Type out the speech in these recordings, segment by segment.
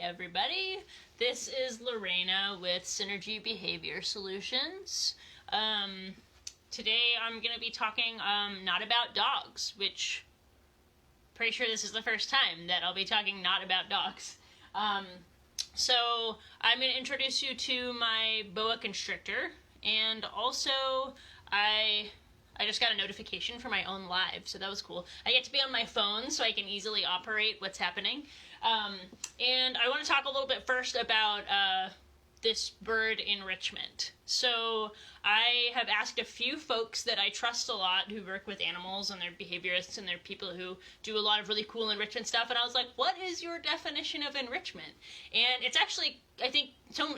everybody. This is Lorena with Synergy Behavior Solutions. Today I'm going to be talking not about dogs, which pretty sure this is the first time that I'll be talking not about dogs. So I'm going to introduce you to my boa constrictor, and also I just got a notification for my own live, so that was cool. I get to be on my phone so I can easily operate what's happening. And I want to talk a little bit first about this bird enrichment. So I have asked a few folks that I trust a lot who work with animals, and they're behaviorists, and they're people who do a lot of really cool enrichment stuff, and I was like, what is your definition of enrichment? And it's actually, I think,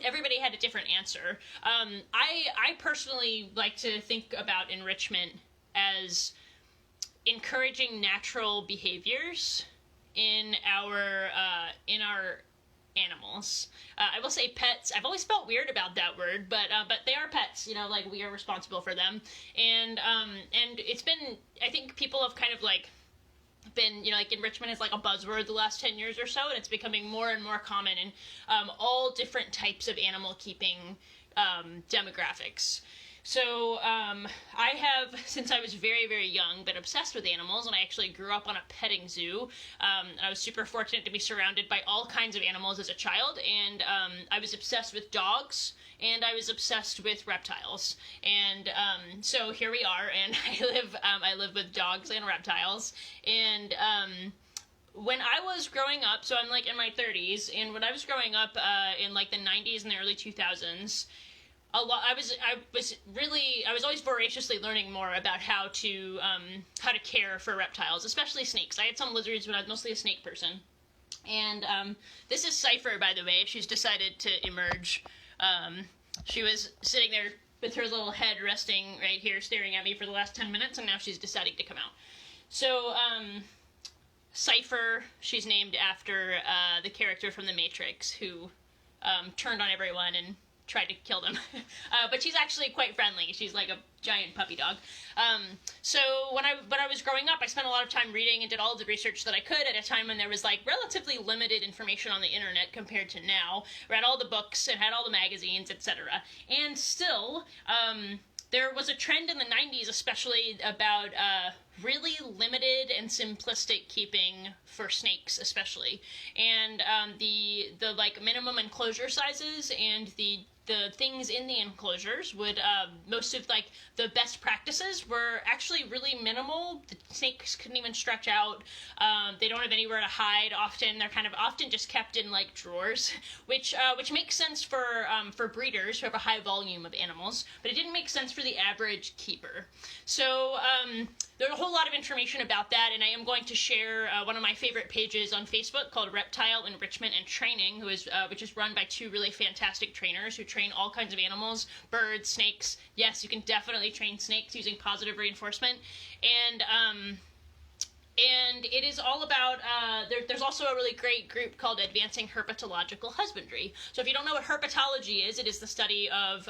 everybody had a different answer. I personally like to think about enrichment as encouraging natural behaviors in our animals. I will say pets. I've always felt weird about that word, but they are pets. Like, we are responsible for them, and it's been, I think people have kind of been, like, enrichment is like a buzzword the last 10 years or so, and it's becoming more and more common in all different types of animal keeping demographics. So I have, since I was very, very young, been obsessed with animals, and I actually grew up on a petting zoo. I was super fortunate to be surrounded by all kinds of animals as a child, and I was obsessed with dogs, and I was obsessed with reptiles. And so here we are, and I live with dogs and reptiles. And when I was growing up, so I'm like in my 30s, and when I was growing up in like the 90s and the early 2000s, I was always voraciously learning more about how to care for reptiles, especially snakes. I had some lizards, but I was mostly a snake person. And this is Cypher, by the way. She's decided to emerge. She was sitting there with her little head resting right here, staring at me for the last 10 minutes, and now she's deciding to come out. So, Cypher, she's named after the character from The Matrix who turned on everyone and tried to kill them. But she's actually quite friendly. She's like a giant puppy dog. So when I was growing up, I spent a lot of time reading and did all of the research that I could at a time when there was like relatively limited information on the internet compared to now. Read all the books and had all the magazines, etc. And still, there was a trend in the 90s, especially about really limited and simplistic keeping for snakes, especially, and the like minimum enclosure sizes and the things in the enclosures would most of like the best practices were actually really minimal. The snakes couldn't even stretch out. They don't have anywhere to hide often. They're kind of often just kept in like drawers, which makes sense for breeders who have a high volume of animals, but it didn't make sense for the average keeper. So there's a whole lot of information about that, and I am going to share one of my favorite pages on Facebook called Reptile Enrichment and Training, which is run by two really fantastic trainers who train all kinds of animals, birds, snakes. Yes, you can definitely train snakes using positive reinforcement, and it is all about, there's also a really great group called Advancing Herpetological Husbandry. So if you don't know what herpetology is, it is the study of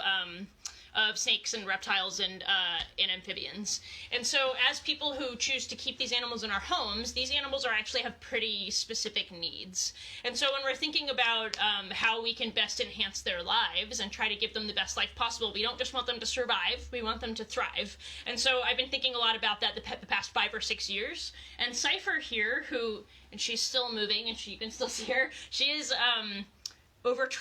snakes and reptiles and amphibians. And so as people who choose to keep these animals in our homes, these animals actually have pretty specific needs. And so when we're thinking about how we can best enhance their lives and try to give them the best life possible, we don't just want them to survive, we want them to thrive. And so I've been thinking a lot about that the past 5 or 6 years. And Cypher here, and she's still moving, and you can still see her, she is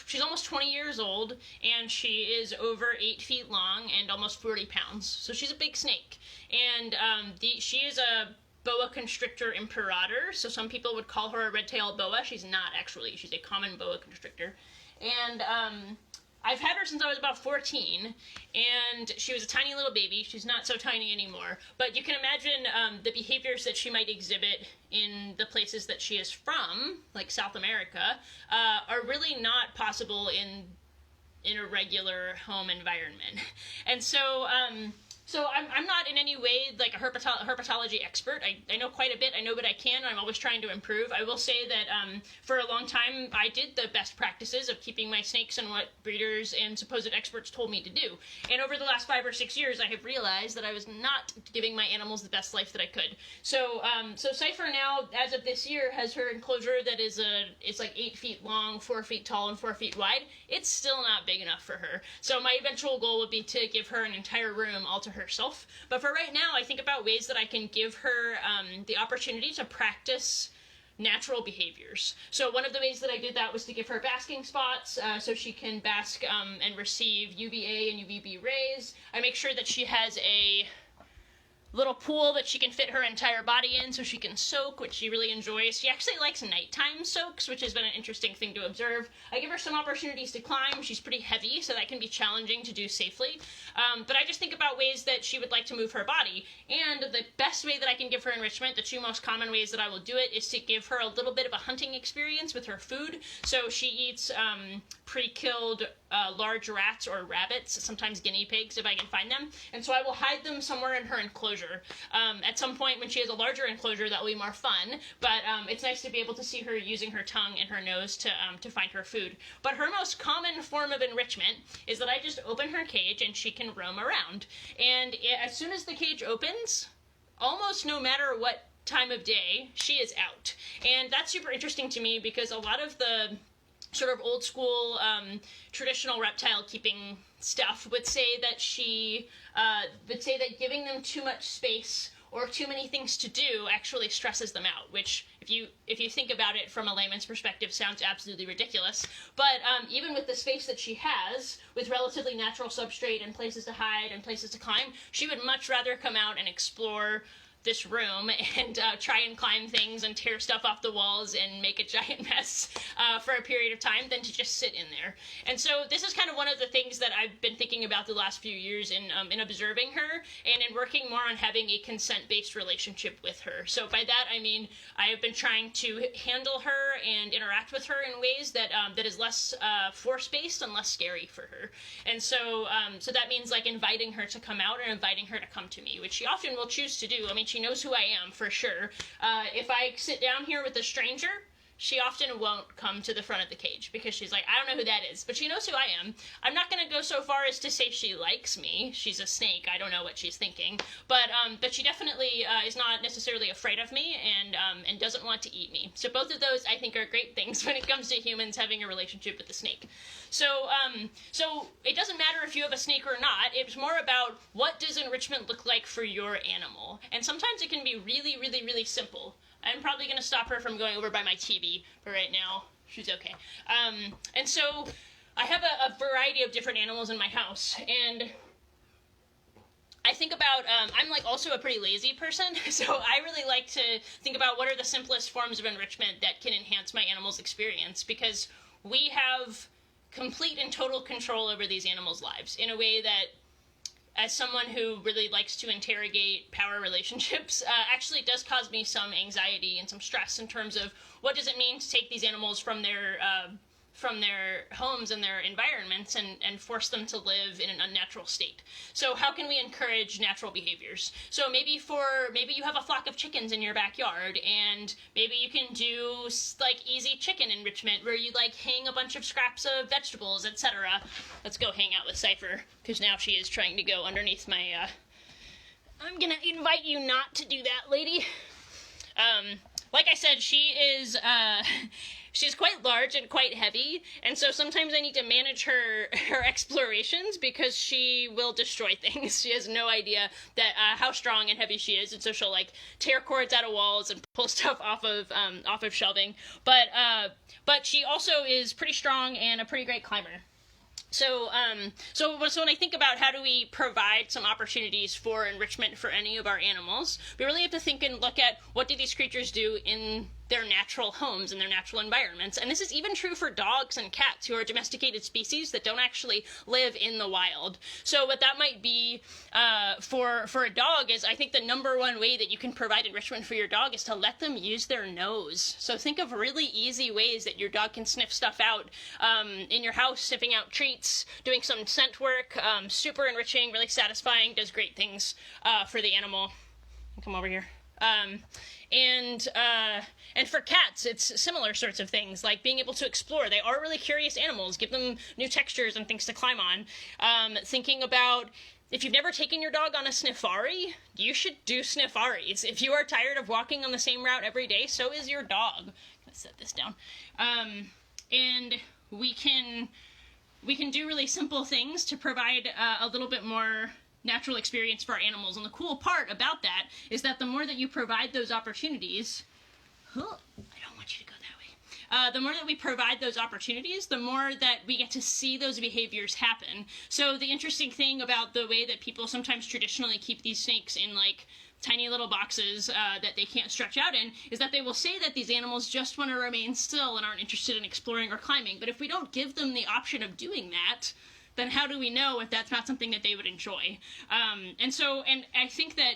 she's almost 20 years old, and she is over 8 feet long and almost 40 pounds. So she's a big snake. And she is a boa constrictor imperator, so some people would call her a red-tailed boa. She's not, actually. She's a common boa constrictor. And I've had her since I was about 14, and she was a tiny little baby. She's not so tiny anymore, but you can imagine the behaviors that she might exhibit in the places that she is from, like South America, are really not possible in a regular home environment. And so So I'm not in any way like a herpetology expert. I know quite a bit. I know what I can. I'm always trying to improve. I will say that for a long time I did the best practices of keeping my snakes and what breeders and supposed experts told me to do. And over the last 5 or 6 years, I have realized that I was not giving my animals the best life that I could. So Cypher now, as of this year, has her enclosure that is it's like 8 feet long, 4 feet tall, and 4 feet wide. It's still not big enough for her. So my eventual goal would be to give her an entire room all to herself. But for right now, I think about ways that I can give her the opportunity to practice natural behaviors. So one of the ways that I did that was to give her basking spots so she can bask and receive UVA and UVB rays. I make sure that she has a little pool that she can fit her entire body in so she can soak, which she really enjoys. She actually likes nighttime soaks, which has been an interesting thing to observe. I give her some opportunities to climb. She's pretty heavy, so that can be challenging to do safely. But I just think about ways that she would like to move her body. And the best way that I can give her enrichment, the 2 most common ways that I will do it, is to give her a little bit of a hunting experience with her food. So she eats pre-killed large rats or rabbits, sometimes guinea pigs if I can find them. And so I will hide them somewhere in her enclosure. At some point when she has a larger enclosure, that will be more fun, but it's nice to be able to see her using her tongue and her nose to find her food. But her most common form of enrichment is that I just open her cage and she can roam around. And as soon as the cage opens, almost no matter what time of day, she is out. And that's super interesting to me because a lot of the sort of old school traditional reptile keeping stuff would say that giving them too much space or too many things to do actually stresses them out, which if you think about it from a layman's perspective sounds absolutely ridiculous. But even with the space that she has, with relatively natural substrate and places to hide and places to climb, she would much rather come out and explore this room and try and climb things and tear stuff off the walls and make a giant mess for a period of time than to just sit in there. And so this is kind of one of the things that I've been thinking about the last few years in observing her and in working more on having a consent-based relationship with her. So by that I mean I have been trying to handle her and interact with her in ways that that is less force-based and less scary for her. And so so that means like inviting her to come out or inviting her to come to me, which she often will choose to do. I mean, she knows who I am for sure. If I sit down here with a stranger, she often won't come to the front of the cage because she's like, I don't know who that is, but she knows who I am. I'm not going to go so far as to say she likes me. She's a snake. I don't know what she's thinking, but she definitely is not necessarily afraid of me and doesn't want to eat me. So both of those I think are great things when it comes to humans having a relationship with the snake. So so it doesn't matter if you have a snake or not. It's more about what does enrichment look like for your animal, and sometimes it can be really, really, really simple. I'm probably going to stop her from going over by my TV, but right now, she's okay. And so, I have a variety of different animals in my house, and I think about, I'm like also a pretty lazy person, so I really like to think about what are the simplest forms of enrichment that can enhance my animal's experience, because we have complete and total control over these animals' lives in a way that, as someone who really likes to interrogate power relationships, actually does cause me some anxiety and some stress in terms of what does it mean to take these animals from their homes and their environments and force them to live in an unnatural state. So how can we encourage natural behaviors? So maybe you have a flock of chickens in your backyard, and maybe you can do like easy chicken enrichment where you like hang a bunch of scraps of vegetables, etc. Let's go hang out with Cypher, because now she is trying to go underneath my, I'm gonna invite you not to do that, lady. Like I said, she is, she's quite large and quite heavy, and so sometimes I need to manage her explorations because she will destroy things. She has no idea that how strong and heavy she is, and so she'll like tear cords out of walls and pull stuff off of shelving. But she also is pretty strong and a pretty great climber. So when I think about how do we provide some opportunities for enrichment for any of our animals, we really have to think and look at what do these creatures do in their natural homes and their natural environments. And this is even true for dogs and cats, who are domesticated species that don't actually live in the wild. So what that might be for a dog is, I think the number one way that you can provide enrichment for your dog is to let them use their nose. So think of really easy ways that your dog can sniff stuff out in your house, sniffing out treats, doing some scent work, super enriching, really satisfying, does great things for the animal. Come over here. And for cats, it's similar sorts of things, like being able to explore. They are really curious animals. Give them new textures and things to climb on. Thinking about, if you've never taken your dog on a sniffari, you should do sniffaris. If you are tired of walking on the same route every day, so is your dog. I'm gonna set this down. And we can do really simple things to provide a little bit more natural experience for our animals. And the cool part about that is that the more that you provide those opportunities, I don't want you to go that way. The more that we provide those opportunities, the more that we get to see those behaviors happen. So the interesting thing about the way that people sometimes traditionally keep these snakes in like tiny little boxes that they can't stretch out in, is that they will say that these animals just want to remain still and aren't interested in exploring or climbing. But if we don't give them the option of doing that, then how do we know if that's not something that they would enjoy? And I think that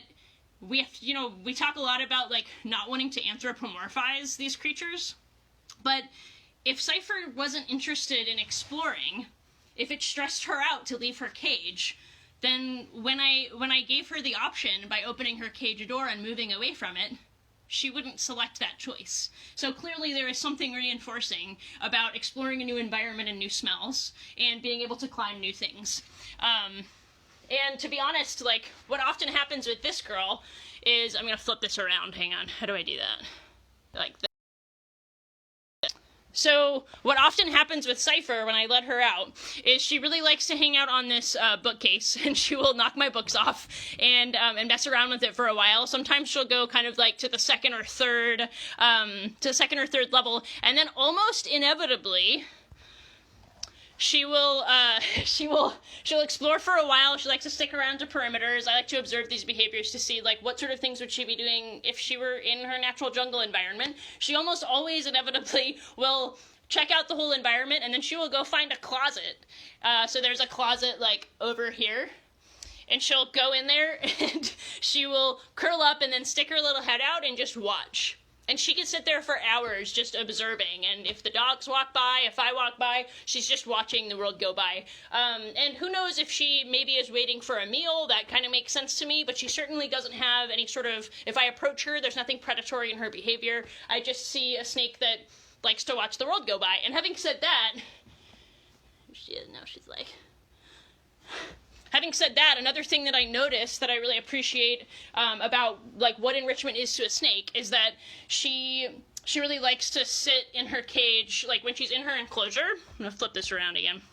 we have to, we talk a lot about like not wanting to anthropomorphize these creatures, but if Cypher wasn't interested in exploring, if it stressed her out to leave her cage, then when I gave her the option by opening her cage door and moving away from it, she wouldn't select that choice. So clearly there is something reinforcing about exploring a new environment and new smells and being able to climb new things. And to be honest, like, what often happens with this girl is, I'm gonna flip this around, hang on, how do I do that? Like that. So what often happens with Cypher when I let her out is she really likes to hang out on this bookcase, and she will knock my books off and mess around with it for a while. Sometimes she'll go kind of like to the second or third level, and then almost inevitably she'll explore for a while. She likes to stick around to perimeters. I like to observe these behaviors to see like what sort of things would she be doing if she were in her natural jungle environment. She almost always inevitably will check out the whole environment, and then she will go find a closet. So there's a closet like over here, and she'll go in there and she will curl up and then stick her little head out and just watch. And she can sit there for hours just observing. And if the dogs walk by, if I walk by, she's just watching the world go by. And who knows if she maybe is waiting for a meal. That kind of makes sense to me. But she certainly doesn't have any sort of, if I approach her, there's nothing predatory in her behavior. I just see a snake that likes to watch the world go by. And having said that, she is now, she's like... Having said that, another thing that I noticed that I really appreciate about like what enrichment is to a snake is that she really likes to sit in her cage, like when she's in her enclosure. I'm gonna flip this around again.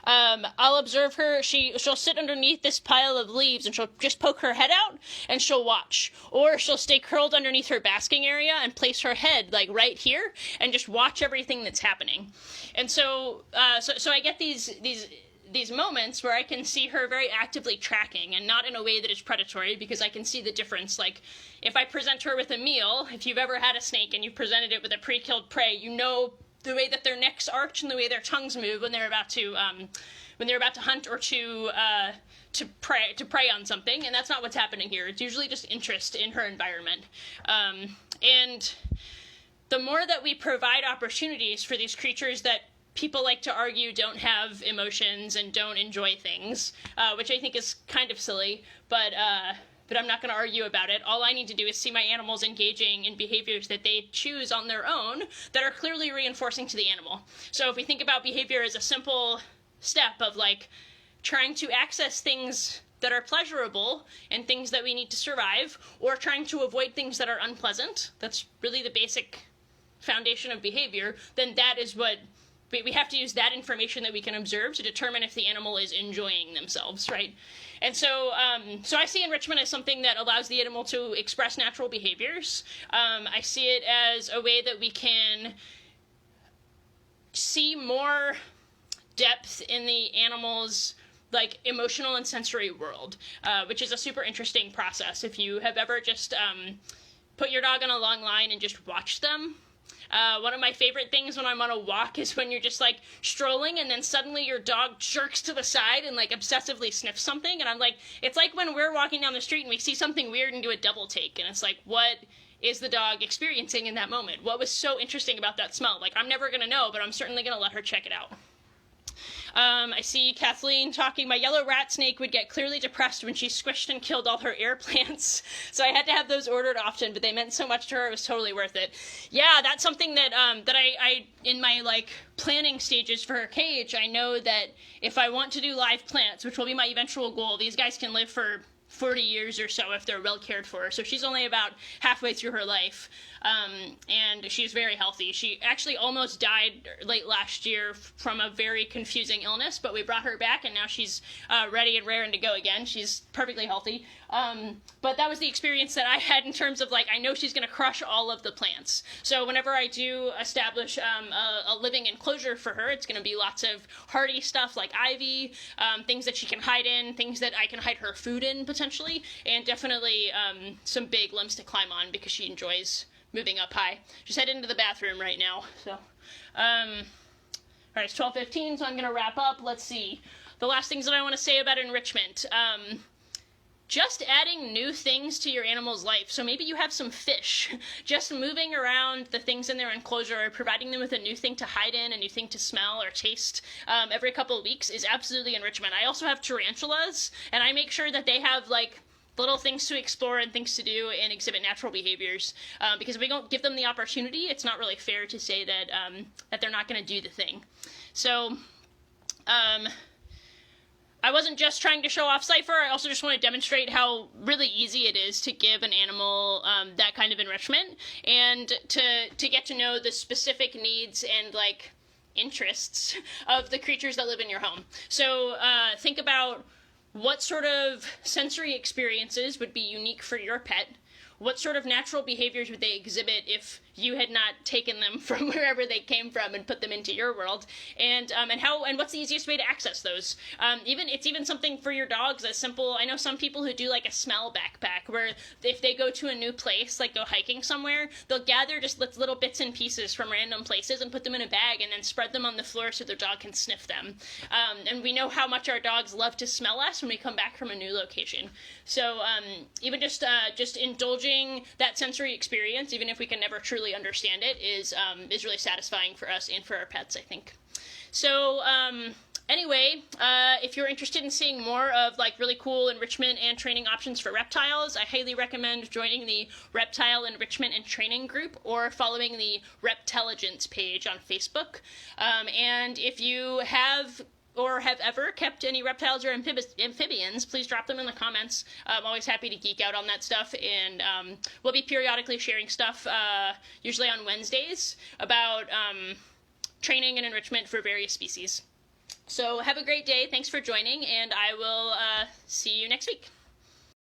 I'll observe her. She'll sit underneath this pile of leaves and she'll just poke her head out and she'll watch, or she'll stay curled underneath her basking area and place her head like right here and just watch everything that's happening. And so I get these moments where I can see her very actively tracking, and not in a way that is predatory, because I can see the difference. Like, if I present her with a meal, if you've ever had a snake and you've presented it with a pre-killed prey, you know the way that their necks arch and the way their tongues move when they're about to hunt or to prey on something, and that's not what's happening here. It's usually just interest in her environment. And the more that we provide opportunities for these creatures that people like to argue don't have emotions and don't enjoy things, which I think is kind of silly, but I'm not going to argue about it. All I need to do is see my animals engaging in behaviors that they choose on their own that are clearly reinforcing to the animal. So if we think about behavior as a simple step of like trying to access things that are pleasurable and things that we need to survive, or trying to avoid things that are unpleasant, that's really the basic foundation of behavior, then that is what we have to use, that information that we can observe to determine if the animal is enjoying themselves, right? And so I see enrichment as something that allows the animal to express natural behaviors. I see it as a way that we can see more depth in the animal's like emotional and sensory world, which is a super interesting process. If you have ever just put your dog on a long line and just watch them. One of my favorite things when I'm on a walk is when you're just like strolling and then suddenly your dog jerks to the side and like obsessively sniffs something, and I'm like, it's like when we're walking down the street and we see something weird and do a double take, and it's like, what is the dog experiencing in that moment? What was so interesting about that smell? Like, I'm never gonna know, but I'm certainly gonna let her check it out. I see Kathleen talking, my yellow rat snake would get clearly depressed when she squished and killed all her air plants. So I had to have those ordered often, but they meant so much to her, it was totally worth it. Yeah, that's something that that I in my like planning stages for her cage, I know that if I want to do live plants, which will be my eventual goal, these guys can live for 40 years or so if they're well cared for. So she's only about halfway through her life, and she's very healthy. She actually almost died late last year from a very confusing illness, but we brought her back, and now she's ready and raring to go again. She's perfectly healthy. But that was the experience that I had in terms of, like, I know she's going to crush all of the plants. So whenever I do establish a living enclosure for her, it's going to be lots of hardy stuff like ivy, things that she can hide in, things that I can hide her food in potentially, and definitely some big limbs to climb on because she enjoys moving up high. She's headed into the bathroom right now. So, all right, it's 12:15, so I'm going to wrap up. Let's see. The last things that I want to say about enrichment. Just adding new things to your animal's life. So maybe you have some fish. Just moving around the things in their enclosure or providing them with a new thing to hide in, a new thing to smell or taste every couple of weeks is absolutely enrichment. I also have tarantulas, and I make sure that they have, like, little things to explore and things to do and exhibit natural behaviors. Because if we don't give them the opportunity, it's not really fair to say that, that they're not going to do the thing. So, I wasn't just trying to show off Cypher, I also just want to demonstrate how really easy it is to give an animal that kind of enrichment, and to get to know the specific needs and, like, interests of the creatures that live in your home. So think about what sort of sensory experiences would be unique for your pet. What sort of natural behaviors would they exhibit if you had not taken them from wherever they came from and put them into your world, and what's the easiest way to access those? It's even something for your dogs as simple. I know some people who do like a smell backpack, where if they go to a new place, like go hiking somewhere, they'll gather just little bits and pieces from random places and put them in a bag and then spread them on the floor so their dog can sniff them. And we know how much our dogs love to smell us when we come back from a new location. So even just indulging that sensory experience, even if we can never truly understand it, is really satisfying for us and for our pets, I think. So anyway, if you're interested in seeing more of like really cool enrichment and training options for reptiles, I highly recommend joining the Reptile Enrichment and Training group or following the Reptelligence page on Facebook. And if you have or have ever kept any reptiles or amphibians, please drop them in the comments. I'm always happy to geek out on that stuff, and we'll be periodically sharing stuff, usually on Wednesdays, about training and enrichment for various species. So have a great day, thanks for joining, and I will see you next week.